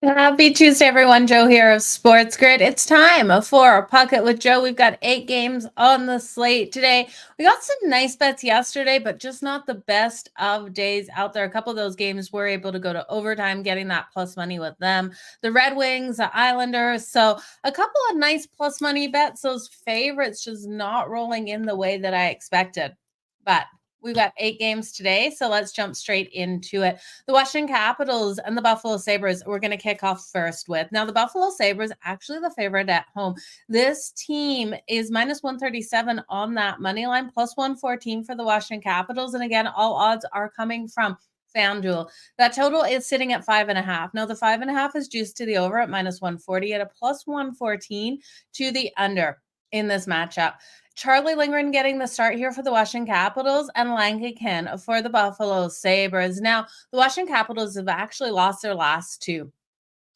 Happy Tuesday, everyone. Jo here of SportsGrid. It's time for a Pocket with Jo. We've got 8 games on the slate today. We got some nice bets yesterday, but just not the best of days out there. A couple of those games were able to go to overtime, getting that plus money with them. The Red Wings, the Islanders. So a couple of nice plus money bets. Those favorites just not rolling in the way that I expected. But we've got 8 games today, so let's jump straight into it. The Washington Capitals and the Buffalo Sabres, we're going to kick off first with. Now, the Buffalo Sabres, actually the favorite at home. This team is minus 137 on that money line, plus 114 for the Washington Capitals. And again, all odds are coming from FanDuel. That total is sitting at 5.5. Now, the 5.5 is juiced to the over at minus 140 at a plus 114 to the under in this matchup. Charlie Lindgren getting the start here for the Washington Capitals and Lankaken for the Buffalo Sabres. Now, the Washington Capitals have actually lost their last two.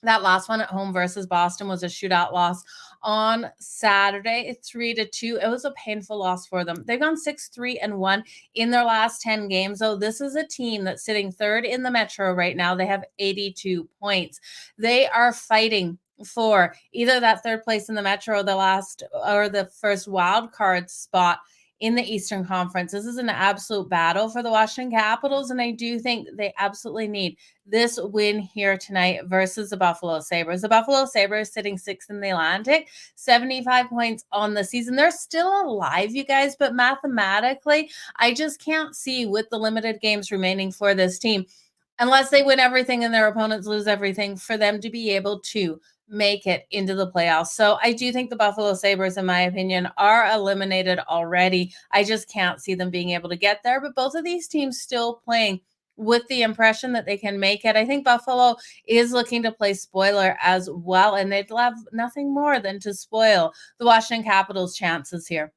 That last one at home versus Boston was a shootout loss on Saturday, 3-2. It was a painful loss for them. They've gone 6-3-1 in their last 10 games. So this is a team that's sitting third in the Metro right now. They have 82 points. They are fighting for either that third place in the Metro, the first wild card spot in the Eastern Conference. This is an absolute battle for the Washington Capitals, and I do think they absolutely need this win here tonight versus the Buffalo Sabres. The Buffalo Sabres sitting sixth in the Atlantic, 75 points on the season. They're still alive, you guys, but mathematically, I just can't see with the limited games remaining for this team, unless they win everything and their opponents lose everything, for them to be able to make it into the playoffs. So I do think the Buffalo Sabres, in my opinion, are eliminated already. I just can't see them being able to get there. But both of these teams still playing with the impression that they can make it. I think Buffalo is looking to play spoiler as well, and they'd love nothing more than to spoil the Washington Capitals' chances here.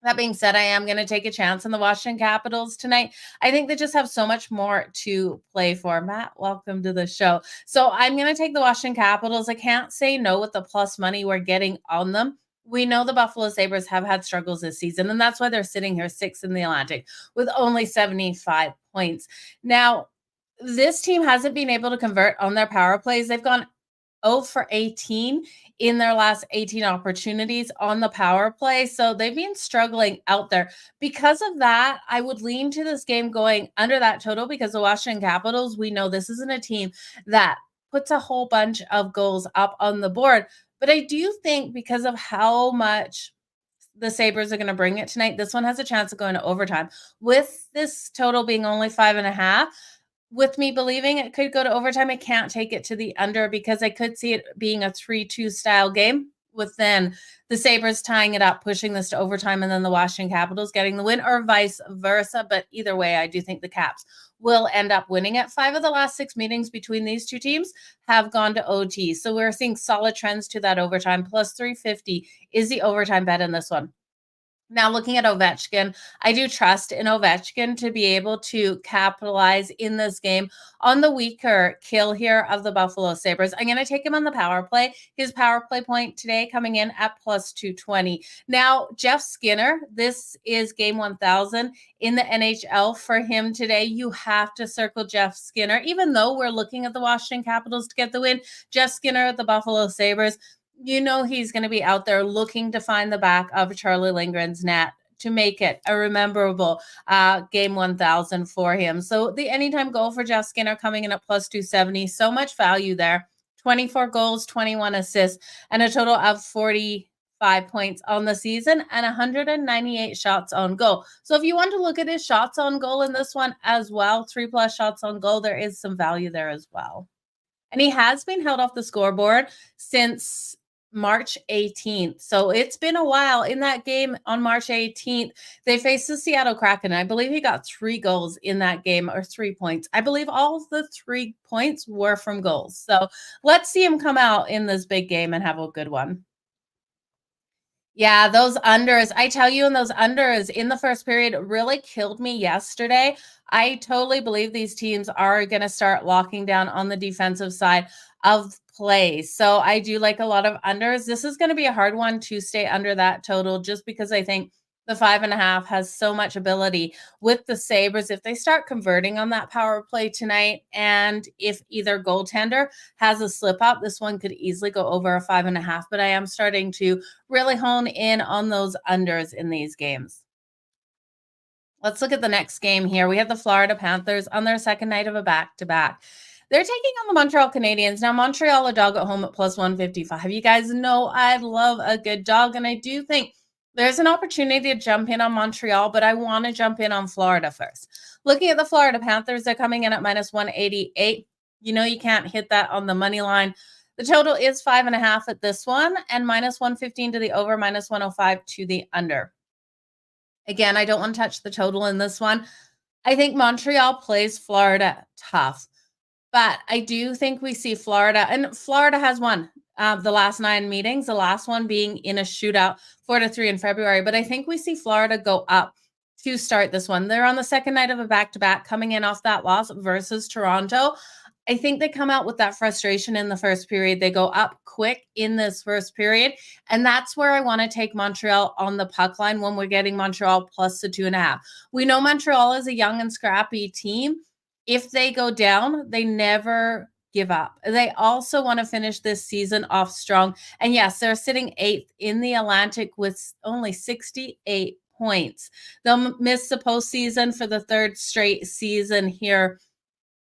That being said, I am going to take a chance on the Washington Capitals tonight. I think they just have so much more to play for. Matt, welcome to the show. So I'm going to take the Washington Capitals. I can't say no with the plus money we're getting on them. We know the Buffalo Sabres have had struggles this season, and that's why they're sitting here sixth in the Atlantic with only 75 points. Now, this team hasn't been able to convert on their power plays. They've gone 0 for 18 in their last 18 opportunities on the power play. So they've been struggling out there. Because of that, I would lean to this game going under that total, because the Washington Capitals, we know this isn't a team that puts a whole bunch of goals up on the board. But I do think, because of how much the Sabres are going to bring it tonight, this one has a chance of going to overtime. With this total being only 5.5, with me believing it could go to overtime, I can't take it to the under, because I could see it being a 3-2 style game, with then the Sabres tying it up, pushing this to overtime, and then the Washington Capitals getting the win, or vice versa. But either way, I do think the Caps will end up winning it. 5 of the last 6 meetings between these two teams have gone to OT. So we're seeing solid trends to that overtime. Plus 350 is the overtime bet in this one. Now, looking at Ovechkin, I do trust in Ovechkin to be able to capitalize in this game on the weaker kill here of the Buffalo Sabres. I'm going to take him on the power play. His power play point today coming in at plus 220. Now, Jeff Skinner, this is game 1000 in the NHL for him today. You have to circle Jeff Skinner. Even though we're looking at the Washington Capitals to get the win, Jeff Skinner at the Buffalo Sabres, you know he's going to be out there looking to find the back of Charlie Lindgren's net to make it a rememberable game 1000 for him. So the anytime goal for Jeff Skinner coming in at plus 270. So much value there. 24 goals, 21 assists, and a total of 45 points on the season, and 198 shots on goal. So if you want to look at his shots on goal in this one as well, 3+ shots on goal, there is some value there as well. And he has been held off the scoreboard since March 18th. So it's been a while. In that game on March 18th, they faced the Seattle Kraken. I believe he got 3 goals in that game, or 3 points. I believe all of the 3 points were from goals. So let's see him come out in this big game and have a good one. Yeah, those unders, I tell you, and those unders in the first period really killed me yesterday. I totally believe these teams are going to start locking down on the defensive side of play. So I do like a lot of unders. This is going to be a hard one to stay under that total, just because I think The 5.5 has so much ability with the Sabres. If they start converting on that power play tonight, and if either goaltender has a slip up, this one could easily go over a 5.5. But I am starting to really hone in on those unders in these games. Let's look at the next game here. We have the Florida Panthers on their second night of a back-to-back. They're taking on the Montreal Canadiens. Now, Montreal, a dog at home at plus 155. You guys know I love a good dog, and I do think there's an opportunity to jump in on Montreal, but I want to jump in on Florida first. Looking at the Florida Panthers, they're coming in at minus 188. You know you can't hit that on the money line. The total is 5.5 at this one, and minus 115 to the over, minus 105 to the under. Again, I don't want to touch the total in this one. I think Montreal plays Florida tough, but I do think we see Florida, and Florida has won the last 9 meetings, the last one being in a shootout 4-3 in February. But I think we see Florida go up to start this one. They're on the second night of a back-to-back coming in off that loss versus Toronto. I think they come out with that frustration in the first period. They go up quick in this first period. And that's where I want to take Montreal on the puck line when we're getting Montreal plus the 2.5. We know Montreal is a young and scrappy team. If they go down, they never give up. They also want to finish this season off strong. And yes, they're sitting 8th in the Atlantic with only 68 points. They'll miss the postseason for the 3rd straight season here.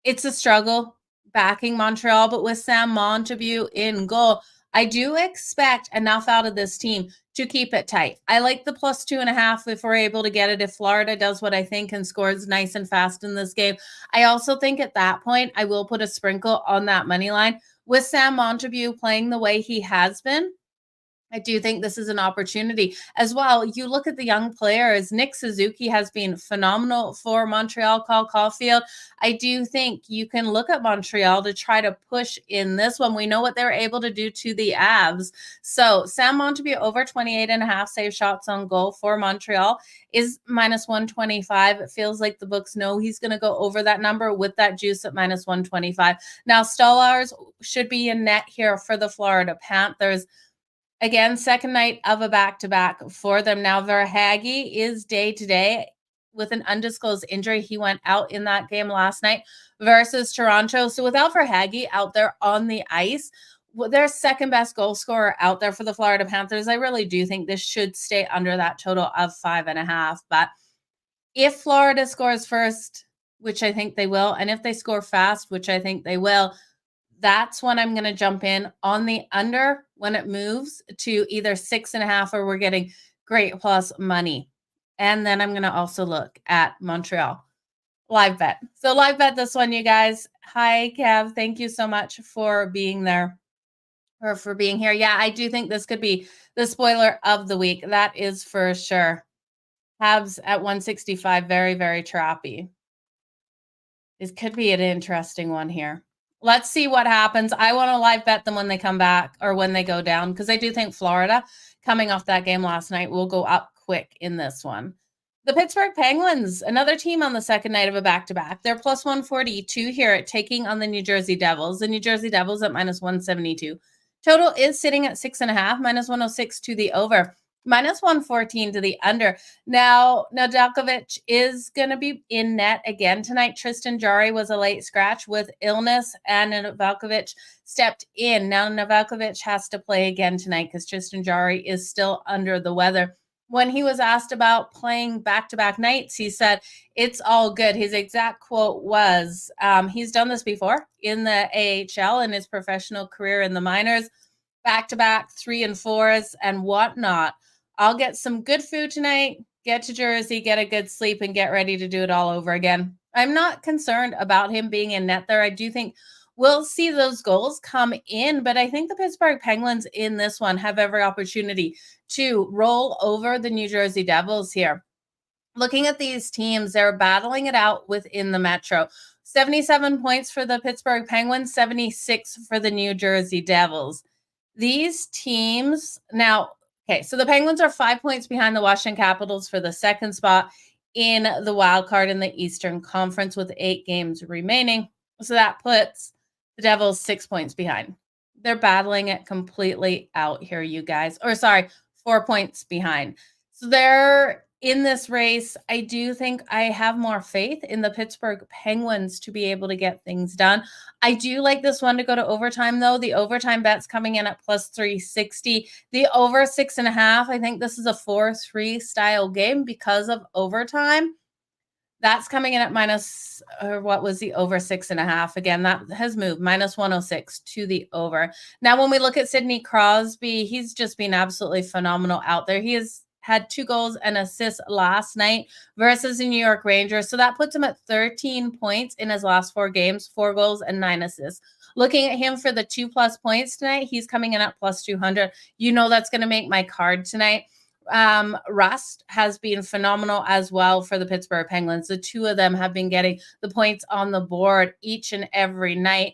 It's a struggle backing Montreal, but with Sam Montague in goal, I do expect enough out of this team to keep it tight. I like the plus 2.5 if we're able to get it. If Florida does what I think and scores nice and fast in this game, I also think at that point, I will put a sprinkle on that money line. With Sam Montague playing the way he has been, I do think this is an opportunity as well. You look at the young players. Nick Suzuki has been phenomenal for Montreal. Cole Caulfield. I do think you can look at Montreal to try to push in this one. We know what they're able to do to the Avs. So Sam Montague over 28.5 save shots on goal for Montreal is minus 125. It feels like the books know he's going to go over that number with that juice at minus 125. Now, Stolarz should be in net here for the Florida Panthers. Again, second night of a back-to-back for them. Now, Verhaeghe is day-to-day with an undisclosed injury. He went out in that game last night versus Toronto. So without Verhaeghe out there on the ice, their second-best goal scorer out there for the Florida Panthers, I really do think this should stay under that total of 5.5. But if Florida scores first, which I think they will, and if they score fast, which I think they will, that's when I'm going to jump in on the under when it moves to either 6.5 or we're getting great plus money. And then I'm going to also look at Montreal. Live bet. So live bet this one, you guys. Hi, Kev. Thank you so much for being there or for being here. Yeah, I do think this could be the spoiler of the week. That is for sure. Habs at 165. Very, very trappy. This could be an interesting one here. Let's see what happens. I want to live bet them when they come back or when they go down, because I do think Florida, coming off that game last night, will go up quick in this one. The Pittsburgh Penguins, another team on the second night of a back-to-back. They're plus 142 here at taking on the New Jersey Devils. The New Jersey Devils at minus 172. Total is sitting at 6.5, minus 106 to the over. Minus 114 to the under. Now, Nedeljkovic is going to be in net again tonight. Tristan Jarry was a late scratch with illness, and Nedeljkovic stepped in. Now, Nedeljkovic has to play again tonight because Tristan Jarry is still under the weather. When he was asked about playing back-to-back nights, he said, it's all good. His exact quote was, he's done this before in the AHL in his professional career in the minors, back-to-back 3 and 4s and whatnot. I'll get some good food tonight, get to Jersey, get a good sleep, and get ready to do it all over again. I'm not concerned about him being in net there. I do think we'll see those goals come in, but I think the Pittsburgh Penguins in this one have every opportunity to roll over the New Jersey Devils here. Looking at these teams, they're battling it out within the Metro. 77 points for the Pittsburgh Penguins, 76 for the New Jersey Devils. These teams now... Okay, so the Penguins are 5 points behind the Washington Capitals for the second spot in the wild card in the Eastern Conference with 8 games remaining. So that puts the Devils 6 points behind. They're battling it completely out here, you guys. Or sorry, 4 points behind. So they're in this race, I do think I have more faith in the Pittsburgh Penguins to be able to get things done. I do like this one to go to overtime, though. The overtime bet's coming in at plus 360. The over 6.5. I think this is a 4-3 style game because of overtime. That's coming in at minus, or what was the over 6.5? Again, that has moved minus 106 to the over. Now, when we look at Sidney Crosby, he's just been absolutely phenomenal out there. He has had 2 goals and assists last night versus the New York Rangers. So that puts him at 13 points in his last 4 games, 4 goals and 9 assists. Looking at him for the 2+ points tonight, he's coming in at plus 200. You know that's going to make my card tonight. Rust has been phenomenal as well for the Pittsburgh Penguins. The two of them have been getting the points on the board each and every night.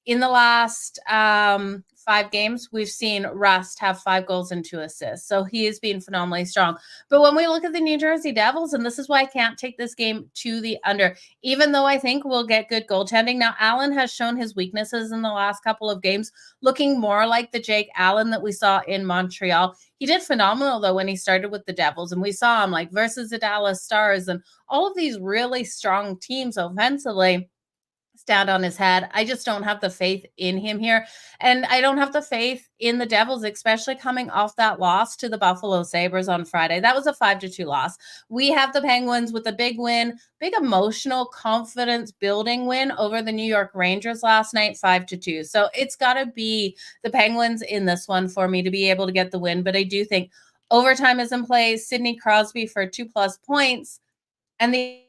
In the last 5 games, we've seen Rust have 5 goals and 2 assists. So he has been phenomenally strong. But when we look at the New Jersey Devils, and this is why I can't take this game to the under, even though I think we'll get good goaltending. Now, Allen has shown his weaknesses in the last couple of games, looking more like the Jake Allen that we saw in Montreal. He did phenomenal, though, when he started with the Devils, and we saw him like versus the Dallas Stars and all of these really strong teams offensively stand on his head. I just don't have the faith in him here. And I don't have the faith in the Devils, especially coming off that loss to the Buffalo Sabres on Friday. That was a 5-2 loss. We have the Penguins with a big win, big emotional confidence building win over the New York Rangers last night, 5-2. So it's got to be the Penguins in this one for me to be able to get the win. But I do think overtime is in play. Sidney Crosby for 2+ points and the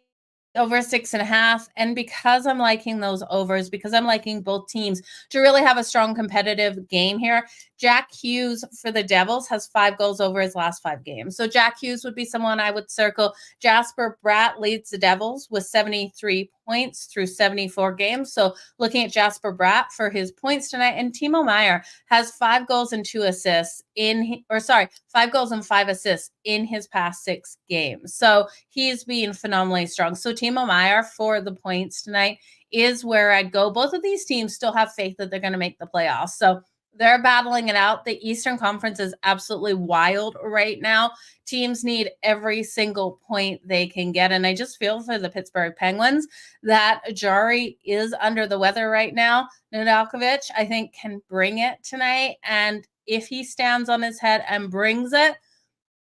over 6.5. And because I'm liking those overs, because I'm liking both teams to really have a strong competitive game here, Jack Hughes for the Devils has 5 goals over his last 5 games. So Jack Hughes would be someone I would circle. Jasper Bratt leads the Devils with 73 points through 74 games. So looking at Jasper Bratt for his points tonight, and Timo Meier has 5 goals and 2 assists 5 goals and 5 assists in his past 6 games. So he's been phenomenally strong. So Timo Meier for the points tonight is where I'd go. Both of these teams still have faith that they're going to make the playoffs. So they're battling it out. The Eastern Conference is absolutely wild right now. Teams need every single point they can get. And I just feel for the Pittsburgh Penguins that Jari is under the weather right now. Nedeljkovic, I think, can bring it tonight. And if he stands on his head and brings it,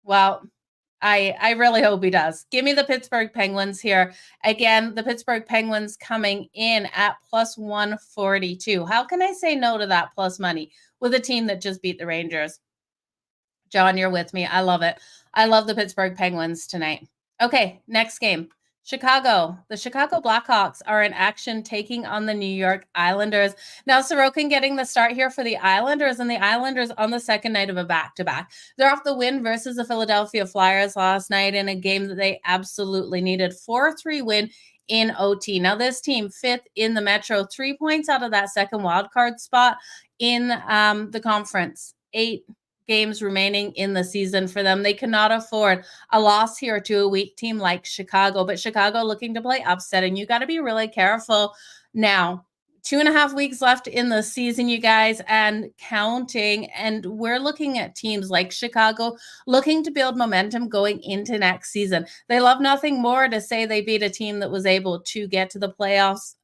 well, I really hope he does. Give me the Pittsburgh Penguins here. Again, the Pittsburgh Penguins coming in at plus 142. How can I say no to that plus money with a team that just beat the Rangers? John, you're with me. I love it. I love the Pittsburgh Penguins tonight. Okay, next game. Chicago. The Chicago Blackhawks are in action taking on the New York Islanders. Now, Sorokin getting the start here for the Islanders, and the Islanders on the second night of a back-to-back. They're off the win versus the Philadelphia Flyers last night in a game that they absolutely needed. 4-3 win in OT. Now, this team 5th in the Metro, 3 points out of that second wildcard spot in the conference. 8 games remaining in the season for them. They cannot afford a loss here to a weak team like Chicago, but Chicago looking to play upset, and you got to be really careful now. 2.5 weeks left in the season, you guys, and counting. And we're looking at teams like Chicago looking to build momentum going into next season. They love nothing more to say they beat a team that was able to get to the playoffs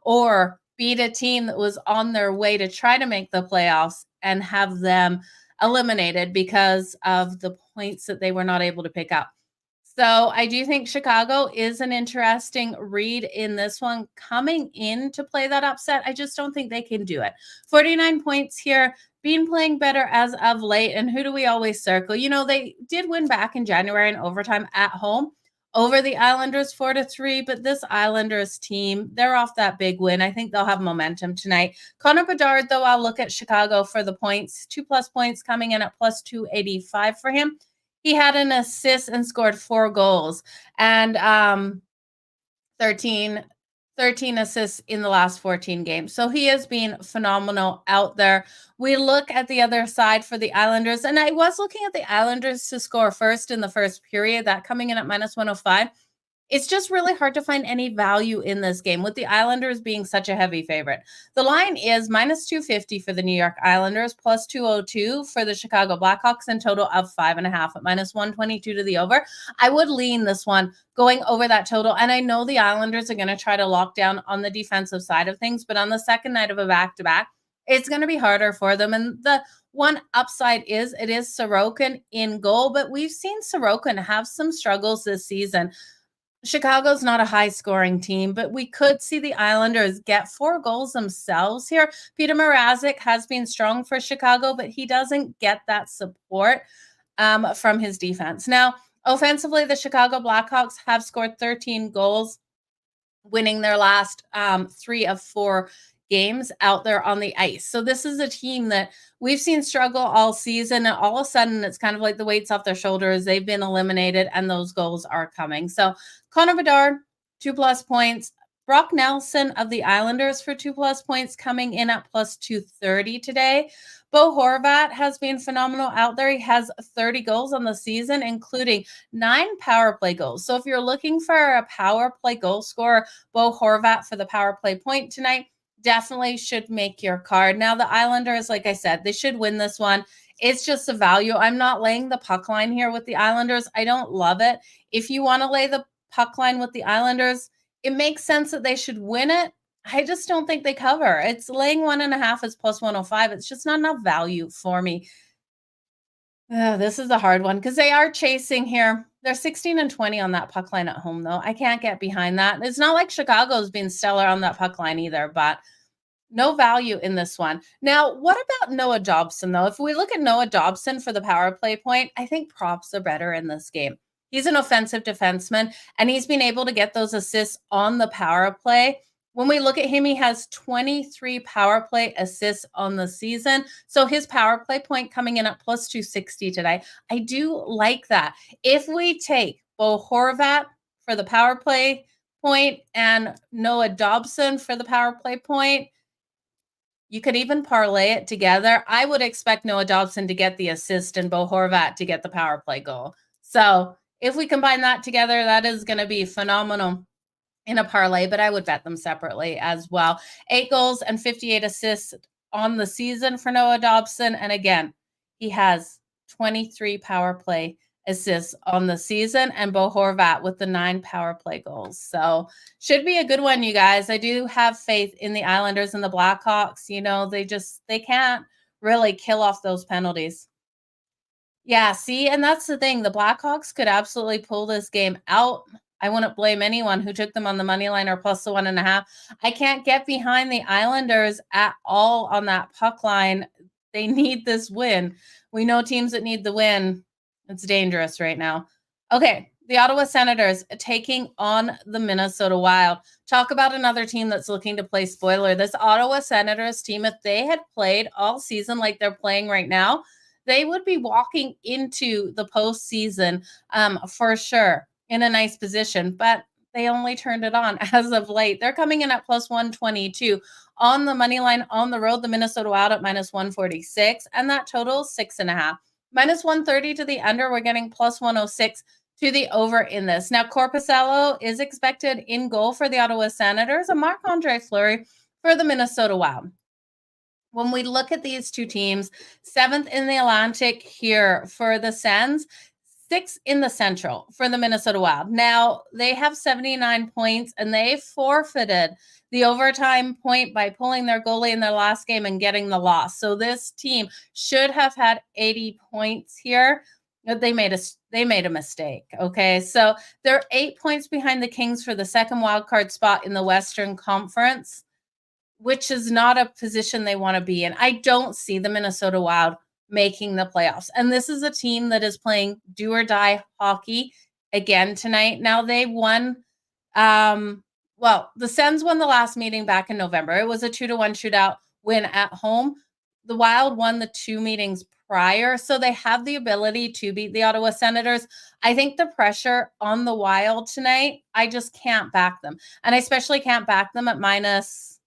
or beat a team that was on their way to try to make the playoffs and have them eliminated because of the points that they were not able to pick up. So I do think Chicago is an interesting read in this one coming in to play that upset. I just don't think they can do it. 49 points here, been playing better as of late. And who do we always circle? You know, they did win back in January in overtime at home over the Islanders 4-3, but this Islanders team, they're off that big win. I think they'll have momentum tonight. Connor Bedard, though, I'll look at Chicago for the points. 2+ points coming in at plus 285 for him. He had an assist and scored 4 goals and 13 assists in the last 14 games. So he has been phenomenal out there. We look at the other side for the Islanders, and I was looking at the Islanders to score first in the first period, that coming in at minus 105. It's just really hard to find any value in this game with the Islanders being such a heavy favorite. The line is minus 250 for the New York Islanders, plus 202 for the Chicago Blackhawks, and total of 5.5 at minus 122 to the over. I would lean this one going over that total. And I know the Islanders are going to try to lock down on the defensive side of things, but on the second night of a back-to-back, it's going to be harder for them. And the one upside is it is Sorokin in goal, but we've seen Sorokin have some struggles this season. Chicago's not a high-scoring team, but we could see the Islanders get 4 goals themselves here. Peter Mrazek has been strong for Chicago, but he doesn't get that support from his defense. Now, offensively, the Chicago Blackhawks have scored 13 goals, winning their last 3 of 4 games out there on the ice. So this is a team that we've seen struggle all season, and all of a sudden it's kind of like the weight's off their shoulders. They've been eliminated and those goals are coming. So Connor Bedard, 2+ points. Brock Nelson of the Islanders for 2+ points, coming in at plus 230 today. Bo Horvat has been phenomenal out there. He has 30 goals on the season, including 9 power play goals. So if you're looking for a power play goal scorer, Bo Horvat for the power play point tonight definitely should make your card. Now, the Islanders, like I said, they should win this one. It's just a value. I'm not laying the puck line here with the Islanders. I don't love it. If you want to lay the puck line with the Islanders, it makes sense that they should win it. I just don't think they cover. It's laying 1.5 is plus 105. It's just not enough value for me. This is a hard one because they are chasing here. They're 16-20 on that puck line at home, though. I can't get behind that. It's not like Chicago's been stellar on that puck line either, but no value in this one. Now, what about Noah Dobson, though? If we look at Noah Dobson for the power play point, I think props are better in this game. He's an offensive defenseman, and he's been able to get those assists on the power play. When we look at him, he has 23 power play assists on the season. So his power play point coming in at plus 260 today. I do like that. If we take Bo Horvat for the power play point and Noah Dobson for the power play point, you could even parlay it together. I would expect Noah Dobson to get the assist and Bo Horvat to get the power play goal. So if we combine that together, that is going to be phenomenal in a parlay, but I would bet them separately as well. 8 goals and 58 assists on the season for Noah Dobson. And again, he has 23 power play assists on the season, and Bo Horvat with the 9 power play goals. So should be a good one, you guys. I do have faith in the Islanders and the Blackhawks. You know, they can't really kill off those penalties. Yeah, see, and that's the thing. The Blackhawks could absolutely pull this game out. I wouldn't blame anyone who took them on the money line or plus the 1.5. I can't get behind the Islanders at all on that puck line. They need this win. We know teams that need the win. It's dangerous right now. Okay, the Ottawa Senators taking on the Minnesota Wild. Talk about another team that's looking to play spoiler. This Ottawa Senators team, if they had played all season like they're playing right now, they would be walking into the postseason for sure in a nice position, but they only turned it on as of late. They're coming in at plus 122 on the money line on the road. The Minnesota Wild at minus 146, and that total 6.5. Minus 130 to the under. We're getting plus 106 to the over in this. Now, Korpisalo is expected in goal for the Ottawa Senators, and Marc-Andre Fleury for the Minnesota Wild. When we look at these two teams, 7th in the Atlantic here for the Sens, 6th in the Central for the Minnesota Wild. Now, they have 79 points, and they forfeited the overtime point by pulling their goalie in their last game and getting the loss. So this team should have had 80 points here. They made a mistake, okay? So they're 8 points behind the Kings for the second wildcard spot in the Western Conference, which is not a position they want to be in. I don't see the Minnesota Wild making the playoffs. And this is a team that is playing do or die hockey again tonight. Now they won, the Sens won the last meeting back in November. It was a 2-1 shootout win at home. The Wild won the 2 meetings prior, so they have the ability to beat the Ottawa Senators. I think the pressure on the Wild tonight, I just can't back them. And I especially can't back them at minus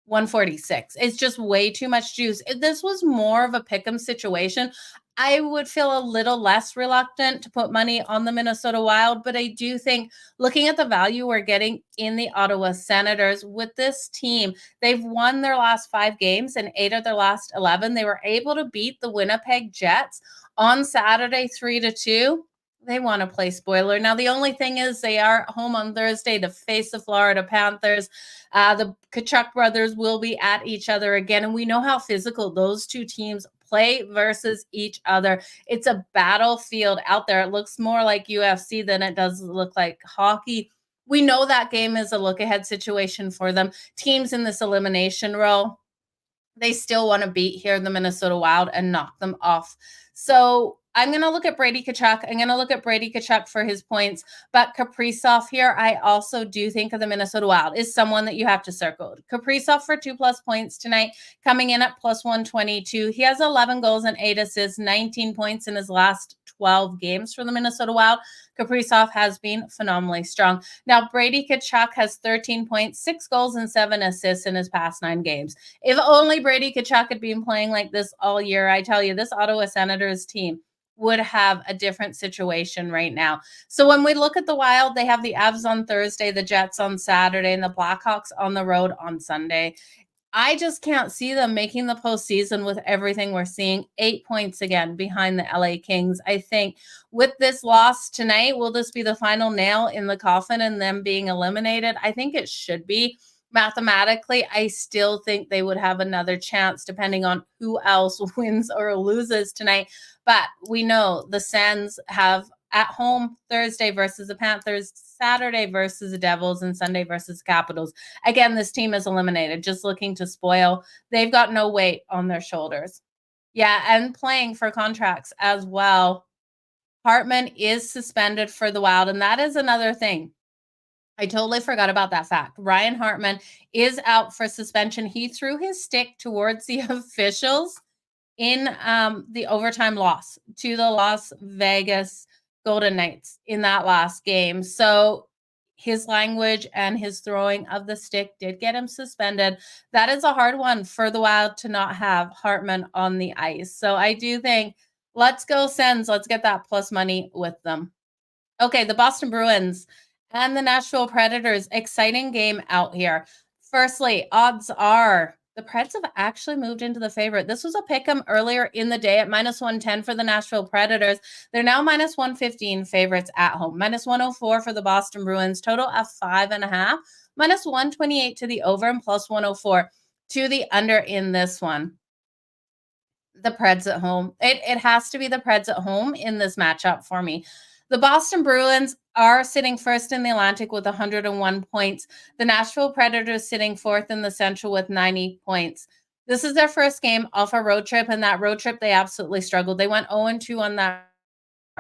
146. It's just way too much juice. This was more of a pick'em situation. I would feel a little less reluctant to put money on the Minnesota Wild, but I do think looking at the value we're getting in the Ottawa Senators with this team, they've won their last 5 games and 8 of their last 11. They were able to beat the Winnipeg Jets on Saturday 3-2. They want to play spoiler. Now, the only thing is they are at home on Thursday to face the Florida Panthers. The Kachuk brothers will be at each other again, and we know how physical those two teams play versus each other. It's a battlefield out there. It looks more like UFC than it does look like hockey. We know that game is a look ahead situation for them. Teams in this elimination row, they still want to beat here the Minnesota Wild and knock them off. So I'm going to look at Brady Tkachuk. I'm going to look at Brady Tkachuk for his points. But Kaprizov here, I also do think of the Minnesota Wild is someone that you have to circle. Kaprizov for 2+ points tonight, coming in at plus 122. He has 11 goals and 8 assists, 19 points in his last 12 games for the Minnesota Wild. Kaprizov has been phenomenally strong. Now, Brady Tkachuk has 13 points, 6 goals, and 7 assists in his past 9 games. If only Brady Tkachuk had been playing like this all year, I tell you, this Ottawa Senators team would have a different situation right now. So when we look at the Wild, they have the Avs on Thursday, the Jets on Saturday, and the Blackhawks on the road on Sunday. I just can't see them making the postseason with everything we're seeing. 8 points again behind the LA Kings. I think with this loss tonight, will this be the final nail in the coffin and them being eliminated? I think it should be. Mathematically, I still think they would have another chance depending on who else wins or loses tonight. But we know the Sens have at home Thursday versus the Panthers, Saturday versus the Devils, and Sunday versus Capitals. Again, this team is eliminated, just looking to spoil. They've got no weight on their shoulders. Yeah, and playing for contracts as well. Hartman is suspended for the Wild, and that is another thing. I totally forgot about that fact. Ryan Hartman is out for suspension. He threw his stick towards the officials in the overtime loss to the Las Vegas Golden Knights in that last game. So his language and his throwing of the stick did get him suspended. That is a hard one for the Wild to not have Hartman on the ice. So I do think, let's go Sens. Let's get that plus money with them. Okay, the Boston Bruins and the Nashville Predators. Exciting game out here. Firstly, odds are the Preds have actually moved into the favorite. This was a pick 'em earlier in the day at minus 110 for the Nashville Predators. They're now minus 115 favorites at home. Minus 104 for the Boston Bruins. Total of 5.5. Minus 128 to the over and plus 104 to the under in this one. The Preds at home. It has to be the Preds at home in this matchup for me. The Boston Bruins are sitting first in the Atlantic with 101 points. The Nashville Predators sitting fourth in the Central with 90 points. This is their first game off a road trip, and that road trip, they absolutely struggled. They went 0-2 on that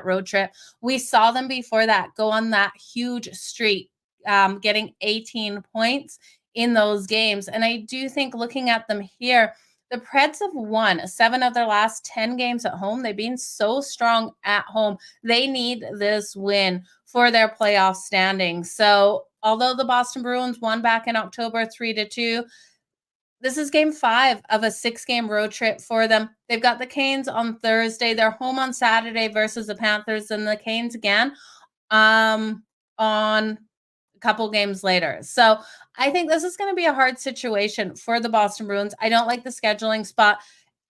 road trip. We saw them before that go on that huge streak, getting 18 points in those games. And I do think looking at them here, the Preds have won 7 of their last 10 games at home. They've been so strong at home. They need this win for their playoff standing. So although the Boston Bruins won back in October 3-2, this is game 5 of a 6-game road trip for them. They've got the Canes on Thursday. They're home on Saturday versus the Panthers, and the Canes again on a couple games later. So I think this is going to be a hard situation for the Boston Bruins. I don't like the scheduling spot,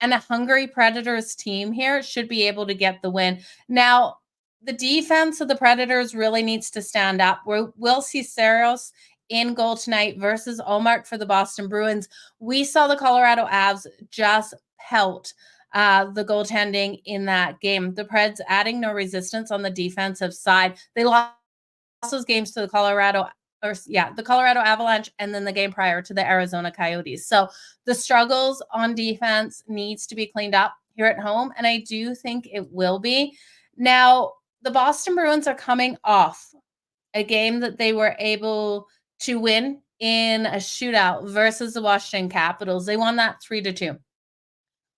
and a hungry Predators team here should be able to get the win. Now, the defense of the Predators really needs to stand up. We'll see Saros in goal tonight versus Allmark for the Boston Bruins. We saw the Colorado Avs just pelt the goaltending in that game. The Preds adding no resistance on the defensive side. They lost those games to the Colorado Avalanche, and then the game prior to the Arizona Coyotes. So the struggles on defense needs to be cleaned up here at home, and I do think it will be. Now, the Boston Bruins are coming off a game that they were able to win in a shootout versus the Washington Capitals. They won that 3-2.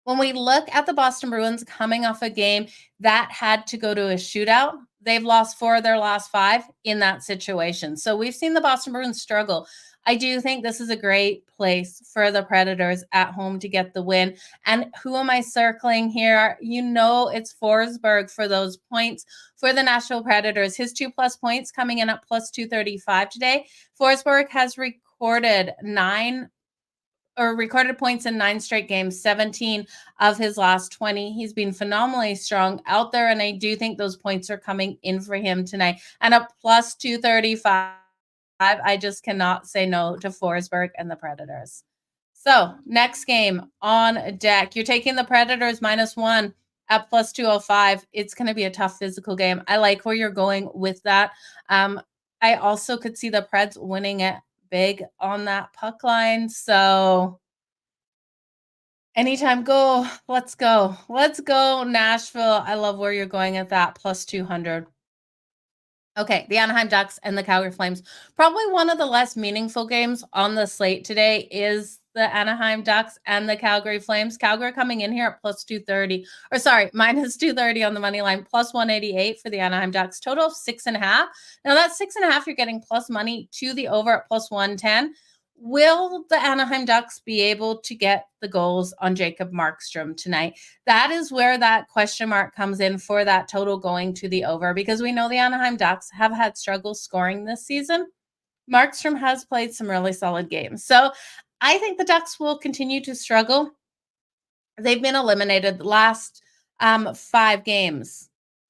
When we look at the Boston Bruins coming off a game that had to go to a shootout, they've lost 4 of their last 5 in that situation. So we've seen the Boston Bruins struggle I do think this is a great place for the Predators at home to get the win. And who am I circling here? You know, it's Forsberg for those points for the Nashville Predators. His 2+ points coming in at plus 235 today. Forsberg has recorded points in 9 straight games, 17 of his last 20. He's been phenomenally strong out there, and I do think those points are coming in for him tonight. And a plus 235, I just cannot say no to Forsberg and the Predators. So next game on deck, you're taking the Predators -1 at plus 205. It's going to be a tough physical game. I like where you're going with that. I also could see the Preds winning it big on that puck line. So anytime go, let's go. Let's go, Nashville. I love where you're going at that plus 200. Okay, the Anaheim Ducks and the Calgary Flames. Probably one of the less meaningful games on the slate today is the Anaheim Ducks and the Calgary Flames. Calgary coming in here at plus 230, or sorry, minus 230 on the money line, plus 188 for the Anaheim Ducks. Total of 6.5. Now that's 6.5. You're getting plus money to the over at plus 110. Will the Anaheim Ducks be able to get the goals on Jacob Markstrom tonight? That is where that question mark comes in for that total going to the over, because we know the Anaheim Ducks have had struggles scoring this season. Markstrom has played some really solid games. So I think the Ducks will continue to struggle. They've been eliminated the last 5 games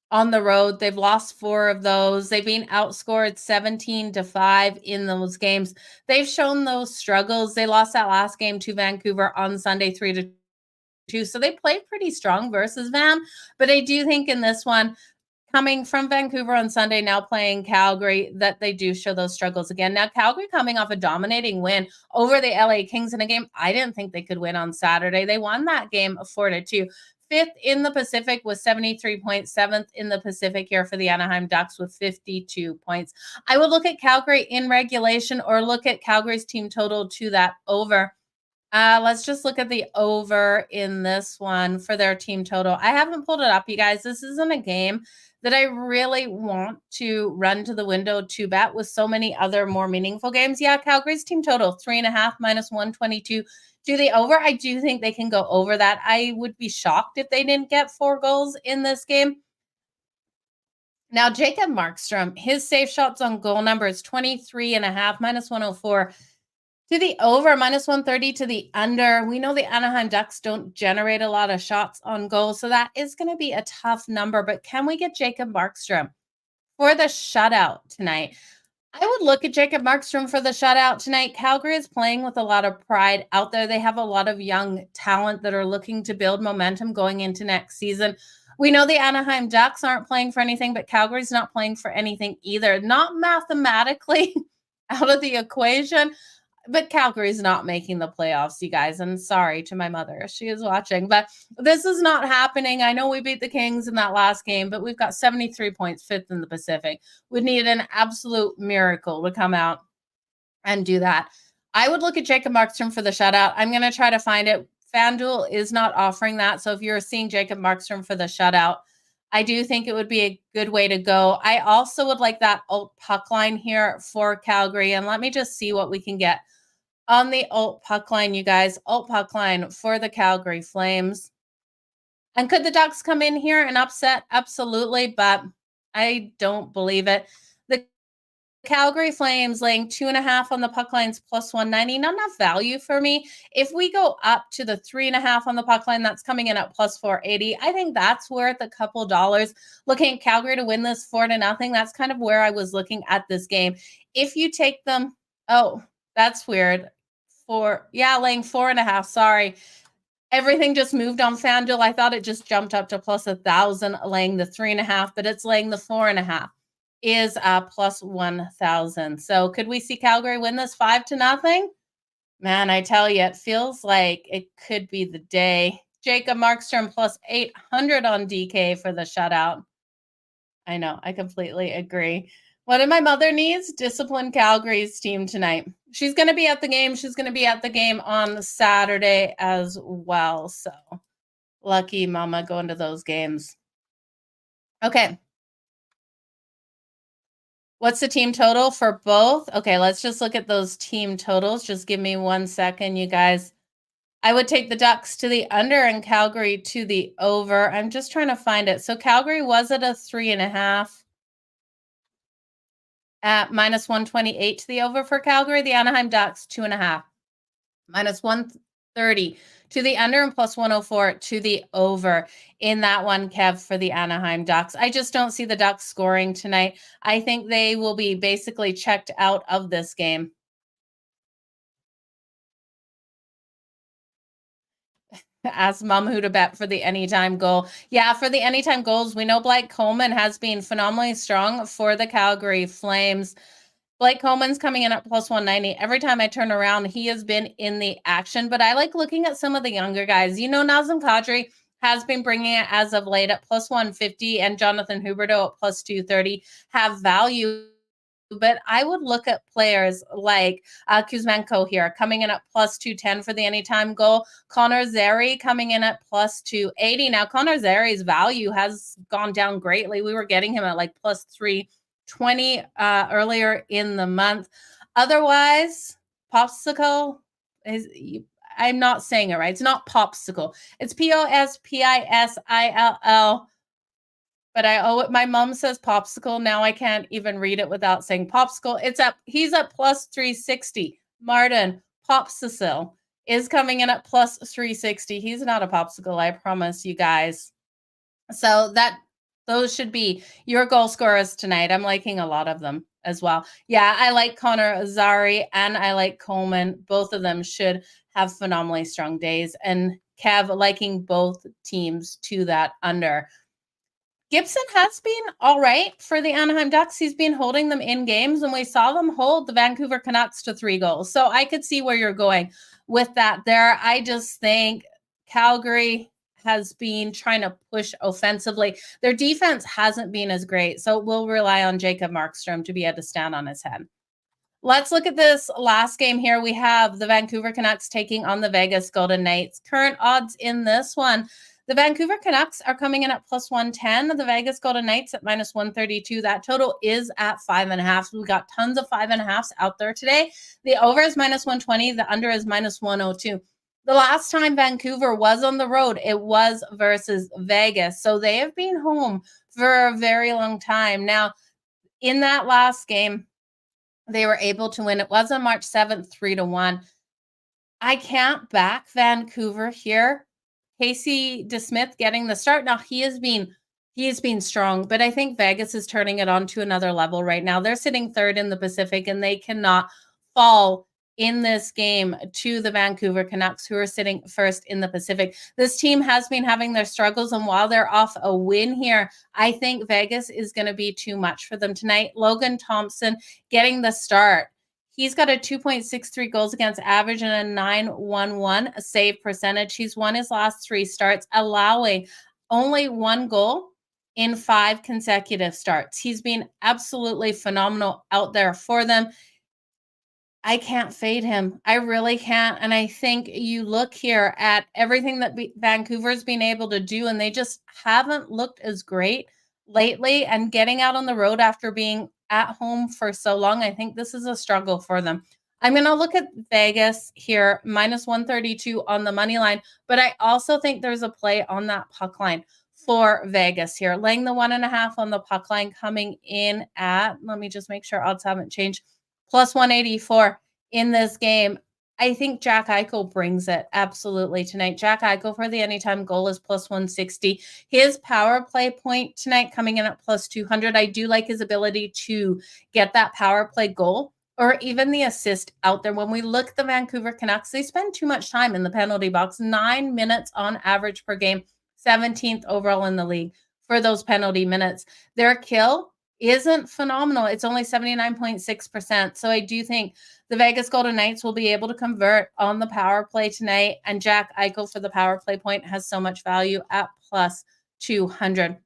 on the road. They've lost 4 of those. They've been outscored 17-5 in those games. They've shown those struggles. They lost that last game to Vancouver on Sunday 3-2. So they played pretty strong versus Van. But I do think in this one, coming from Vancouver on Sunday, now playing Calgary, that they do show those struggles again. Now, Calgary coming off a dominating win over the LA Kings in a game I didn't think they could win on Saturday. They won that game 4-2. 5th in the Pacific with 73 points, 7th in the Pacific here for the Anaheim Ducks with 52 points. I would look at Calgary in regulation or look at Calgary's team total to that over. Let's just look at the over in this one for their team total. I haven't pulled it up, you guys. This isn't a game that I really want to run to the window to bet with so many other more meaningful games. Yeah, Calgary's team total, 3.5 minus 122 to the over. I do think they can go over that. I would be shocked if they didn't get 4 goals in this game. Now, Jacob Markstrom, his safe shots on goal number is 23.5 minus 104 to the over, minus 130 to the under. We know the Anaheim Ducks don't generate a lot of shots on goal, so that is going to be a tough number. But can we get Jacob Markstrom for the shutout tonight? I would look at Jacob Markstrom for the shutout tonight. Calgary is playing with a lot of pride out there. They have a lot of young talent that are looking to build momentum going into next season. We know the Anaheim Ducks aren't playing for anything, but Calgary's not playing for anything either. Not mathematically out of the equation, but Calgary's not making the playoffs, you guys. And sorry to my mother, she is watching, but this is not happening. I know we beat the Kings in that last game, but we've got 73 points, 5th in the Pacific. We need an absolute miracle to come out and do that. I would look at Jacob Markstrom for the shutout. I'm going to try to find it. FanDuel is not offering that. So if you're seeing Jacob Markstrom for the shutout, I do think it would be a good way to go. I also would like that alt puck line here for Calgary. And let me just see what we can get on the alt puck line, you guys. Alt puck line for the Calgary Flames. And could the Ducks come in here and upset? Absolutely, but I don't believe it. The Calgary Flames laying 2.5 on the puck lines plus 190. Not enough value for me. If we go up to the 3.5 on the puck line, that's coming in at plus 480. I think that's worth a couple dollars. Looking at Calgary to win this 4-0. That's kind of where I was looking at this game. If you take them, oh, that's weird. Laying 4.5. Sorry. Everything just moved on FanDuel. I thought it just jumped up to plus 1,000, laying the 3.5, but it's laying the 4.5 is plus 1,000. So could we see Calgary win this 5-0? Man, I tell you, it feels like it could be the day. Jacob Markstrom plus 800 on DK for the shutout. I know, I completely agree. What did my mother needs? Discipline Calgary's team tonight. She's going to be at the game. She's going to be at the game on Saturday as well. So lucky mama going to those games. Okay. What's the team total for both? Okay, let's just look at those team totals. Just give me 1 second, you guys. I would take the Ducks to the under and Calgary to the over. I'm just trying to find it. So Calgary was at a 3.5 at minus 128 to the over for Calgary. The Anaheim Ducks 2.5 minus 130 to the under and plus 104 to the over in that one, Kev, for the Anaheim Ducks. I just don't see the Ducks scoring tonight. I think they will be basically checked out of this game. Ask Mom who to bet for the anytime goal. Yeah, for the anytime goals, we know Blake Coleman has been phenomenally strong for the Calgary Flames. Blake Coleman's coming in at plus 190. Every time I turn around, he has been in the action. But I like looking at some of the younger guys. You know, Nazem Kadri has been bringing it as of late at plus 150, and Jonathan Huberdeau at plus 230 have value. But I would look at players like Kuzmenko here, coming in at plus 210 for the anytime goal. Connor Zary coming in at plus 280. Now, Connor Zary's value has gone down greatly. We were getting him at like plus 320 earlier in the month. Otherwise, Popsicle is, I'm not saying it right. It's not Popsicle. It's Pospisil. But my mom says popsicle. Now I can't even read it without saying popsicle. He's at plus 360. Martin Popsicle is coming in at plus 360. He's not a popsicle, I promise you guys. So those should be your goal scorers tonight. I'm liking a lot of them as well. Yeah, I like Connor Zary and I like Coleman. Both of them should have phenomenally strong days. And Kev liking both teams to that under. Gibson has been all right for the Anaheim Ducks. He's been holding them in games, and we saw them hold the Vancouver Canucks to 3 goals. So I could see where you're going with that there. I just think Calgary has been trying to push offensively. Their defense hasn't been as great, so we'll rely on Jacob Markstrom to be able to stand on his head. Let's look at this last game here. We have the Vancouver Canucks taking on the Vegas Golden Knights. Current odds in this one. The Vancouver Canucks are coming in at plus 110. The Vegas Golden Knights at minus 132. That total is at 5.5. We got tons of 5.5s out there today. The over is minus 120. The under is minus 102. The last time Vancouver was on the road, it was versus Vegas. So they have been home for a very long time. Now, in that last game, they were able to win. It was on March 7th, 3-1. I can't back Vancouver here. Casey DeSmith getting the start. Now he has been strong, but I think Vegas is turning it on to another level right now. They're sitting third in the Pacific, and they cannot fall in this game to the Vancouver Canucks, who are sitting first in the Pacific. This team has been having their struggles, and while they're off a win here, I think Vegas is going to be too much for them tonight. Logan Thompson getting the start. He's got a 2.63 goals against average and a 911 save percentage. He's won his last 3 starts, allowing only 1 goal in 5 consecutive starts. He's been absolutely phenomenal out there for them. I can't fade him. I really can't. And I think you look here at everything that Vancouver's been able to do, and they just haven't looked as great lately. And getting out on the road after being at home for so long, I think this is a struggle for them. I'm going to look at Vegas here, minus 132 on the money line, but I also think there's a play on that puck line for Vegas here. Laying the 1.5 on the puck line, coming in at, let me just make sure odds haven't changed, plus 184 in this game. I think Jack Eichel brings it absolutely tonight. Jack Eichel for the anytime goal is plus 160. His power play point tonight coming in at plus 200. I do like his ability to get that power play goal or even the assist out there. When we look at the Vancouver Canucks, they spend too much time in the penalty box, 9 minutes on average per game, 17th overall in the league for those penalty minutes. Their kill isn't phenomenal. It's only 79.6%. So I do think the Vegas Golden Knights will be able to convert on the power play tonight. And Jack Eichel for the power play point has so much value at plus 200.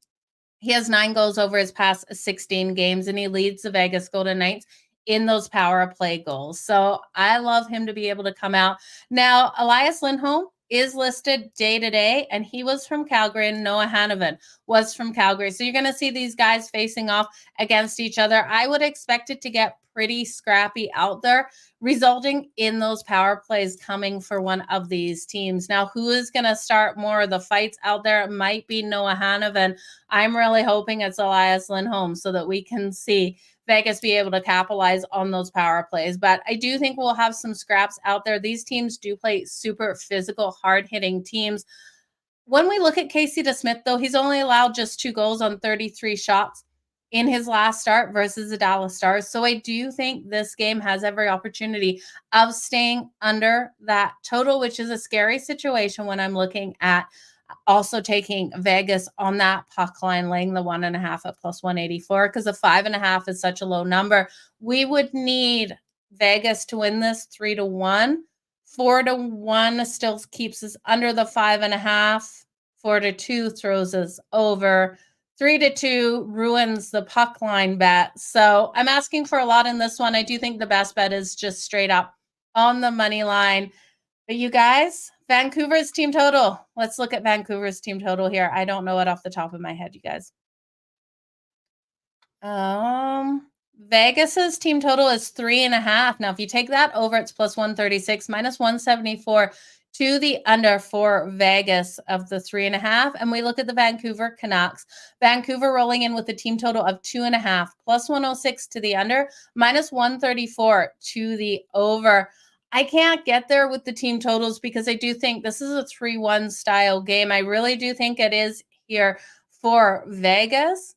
He has 9 goals over his past 16 games, and he leads the Vegas Golden Knights in those power play goals. So I love him to be able to come out. Now, Elias Lindholm is listed day to day, and he was from Calgary, and Noah Hanovan was from Calgary. So you're going to see these guys facing off against each other. I would expect it to get pretty scrappy out there, resulting in those power plays coming for one of these teams. Now, who is going to start more of the fights out there? It might be Noah Hanovan. I'm really hoping it's Elias Lindholm so that we can see Vegas be able to capitalize on those power plays. But I do think we'll have some scraps out there. These teams do play super physical, hard-hitting teams. When we look at Casey DeSmith, though, he's only allowed just 2 goals on 33 shots in his last start versus the Dallas Stars. So I do think this game has every opportunity of staying under that total, which is a scary situation when I'm looking at also taking Vegas on that puck line, laying the 1.5 at plus 184, because the 5.5 is such a low number. We would need Vegas to win this 3-1. 4-1 still keeps us under the 5.5. 4-2 throws us over. 3-2 ruins the puck line bet. So I'm asking for a lot in this one. I do think the best bet is just straight up on the money line. But you guys, Vancouver's team total. Let's look at Vancouver's team total here. I don't know it off the top of my head, you guys. Vegas's team total is 3.5. Now, if you take that over, it's plus 136, minus 174 to the under for Vegas of the 3.5. And we look at the Vancouver Canucks. Vancouver rolling in with a team total of 2.5, plus 106 to the under, minus 134 to the over. I can't get there with the team totals because I do think this is a 3-1 style game. I really do think it is here for Vegas.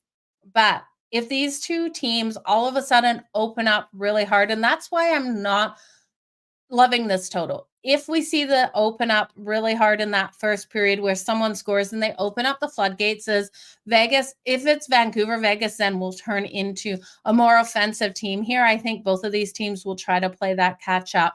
But if these two teams all of a sudden open up really hard, and that's why I'm not loving this total. If we see the open up really hard in that first period where someone scores and they open up the floodgates as Vegas, if it's Vancouver, Vegas then will turn into a more offensive team here. I think both of these teams will try to play that catch up.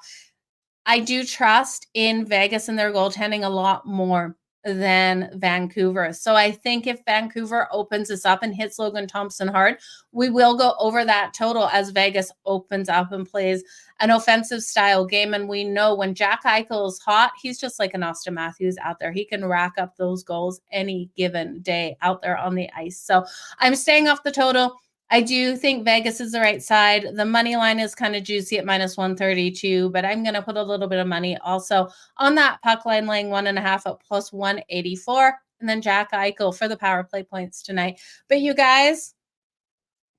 I do trust in Vegas and their goaltending a lot more than Vancouver. So I think if Vancouver opens this up and hits Logan Thompson hard, we will go over that total as Vegas opens up and plays an offensive style game. And we know when Jack Eichel is hot, he's just like an Austin Matthews out there. He can rack up those goals any given day out there on the ice. So I'm staying off the total. I do think Vegas is the right side. The money line is kind of juicy at minus 132, but I'm going to put a little bit of money also on that puck line, laying 1.5 at plus 184. And then Jack Eichel for the power play points tonight. But you guys,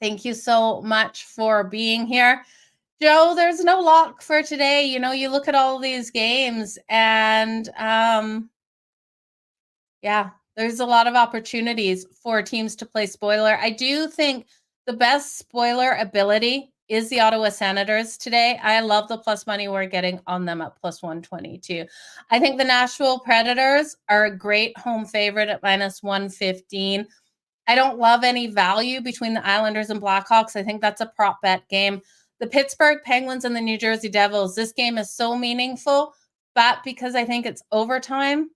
thank you so much for being here. Jo, there's no lock for today. You know, you look at all of these games and yeah, there's a lot of opportunities for teams to play spoiler. I do think the best spoiler ability is the Ottawa Senators today. I love the plus money we're getting on them at plus 122. I think the Nashville Predators are a great home favorite at minus 115. I don't love any value between the Islanders and Blackhawks. I think that's a prop bet game. The Pittsburgh Penguins and the New Jersey Devils, this game is so meaningful, but because I think it's overtime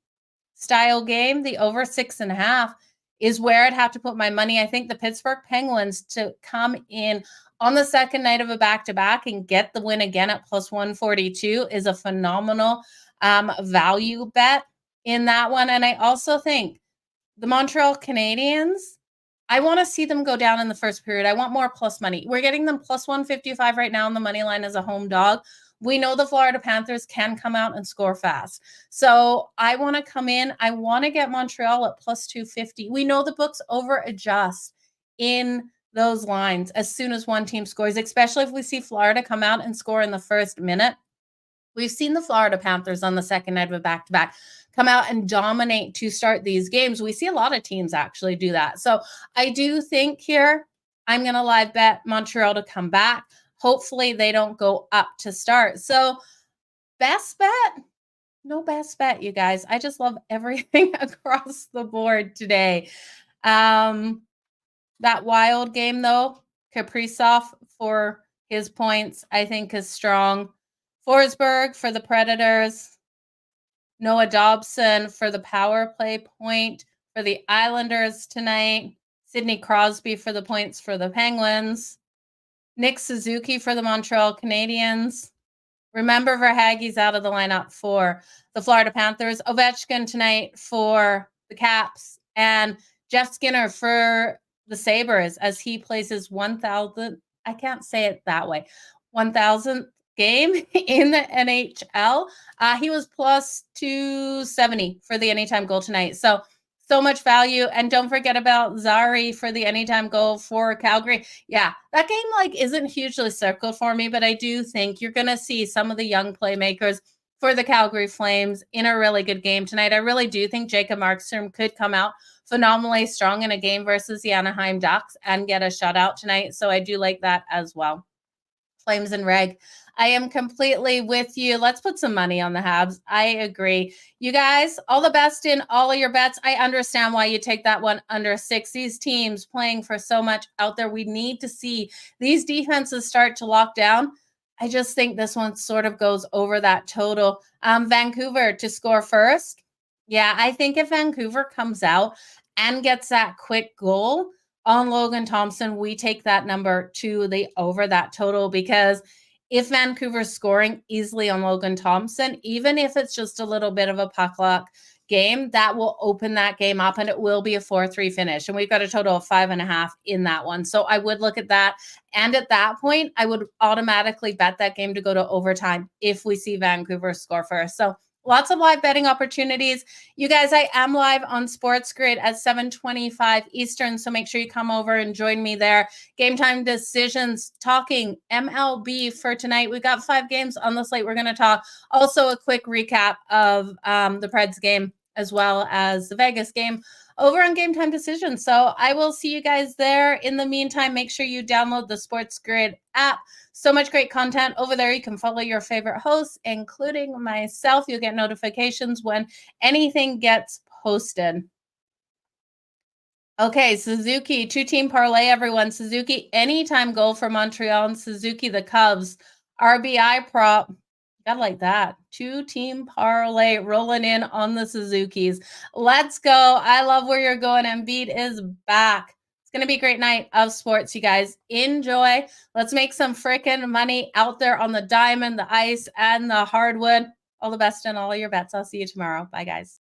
style game, the over 6.5 is where I'd have to put my money. I think the Pittsburgh Penguins to come in on the second night of a back-to-back and get the win again at plus 142 is a phenomenal value bet in that one. And I also think the Montreal Canadiens, I want to see them go down in the first period. I want more plus money. We're getting them plus 155 right now on the money line as a home dog. We know the Florida Panthers can come out and score fast. So I want to come in. I want to get Montreal at plus 250. We know the books over adjust in those lines as soon as one team scores, especially if we see Florida come out and score in the first minute. We've seen the Florida Panthers on the second night of a back-to-back come out and dominate to start these games. We see a lot of teams actually do that. So I do think here I'm going to live bet Montreal to come back. Hopefully they don't go up to start. So best bet? No best bet, you guys. I just love everything across the board today. That Wild game, though, Kaprizov for his points, I think is strong. Forsberg for the Predators. Noah Dobson for the power play point for the Islanders tonight. Sidney Crosby for the points for the Penguins. Nick Suzuki for the Montreal Canadiens. Remember, Verhaeghe's out of the lineup for the Florida Panthers. Ovechkin tonight for the Caps. And Jeff Skinner for the Sabres as he plays his 1,000th, I can't say it that way, 1,000th game in the NHL. He was plus 270 for the anytime goal tonight. So much value. And don't forget about Zari for the anytime goal for Calgary. Yeah, that game isn't hugely circled for me, but I do think you're going to see some of the young playmakers for the Calgary Flames in a really good game tonight. I really do think Jacob Markstrom could come out phenomenally strong in a game versus the Anaheim Ducks and get a shutout tonight. So I do like that as well. Flames and Reg. I am completely with you. Let's put some money on the Habs. I agree. You guys, all the best in all of your bets. I understand why you take that one under 6. These teams playing for so much out there. We need to see these defenses start to lock down. I just think this one sort of goes over that total. Vancouver to score first. Yeah, I think if Vancouver comes out and gets that quick goal on Logan Thompson, we take that number to the over that total, because if Vancouver's scoring easily on Logan Thompson, even if it's just a little bit of a puck luck game, that will open that game up and it will be a 4-3 finish. And we've got a total of 5.5 in that one. So I would look at that. And at that point, I would automatically bet that game to go to overtime if we see Vancouver score first. So lots of live betting opportunities. You guys, I am live on SportsGrid at 7:25 Eastern, so make sure you come over and join me there. Game time decisions, talking MLB for tonight. We've got 5 games on the slate we're going to talk. Also, a quick recap of the Preds game as well as the Vegas game over on Game Time Decisions. So I will see you guys there. In the meantime, make sure you download the SportsGrid app. So much great content over there. You can follow your favorite hosts, including myself. You'll get notifications when anything gets posted. Okay, Suzuki, 2-team parlay, everyone. Suzuki, anytime goal for Montreal, and Suzuki, the Cubs. RBI prop. Got like that. 2-team parlay rolling in on the Suzukis. Let's go. I love where you're going. Embiid is back. It's going to be a great night of sports, you guys. Enjoy. Let's make some freaking money out there on the diamond, the ice, and the hardwood. All the best in all your bets. I'll see you tomorrow. Bye, guys.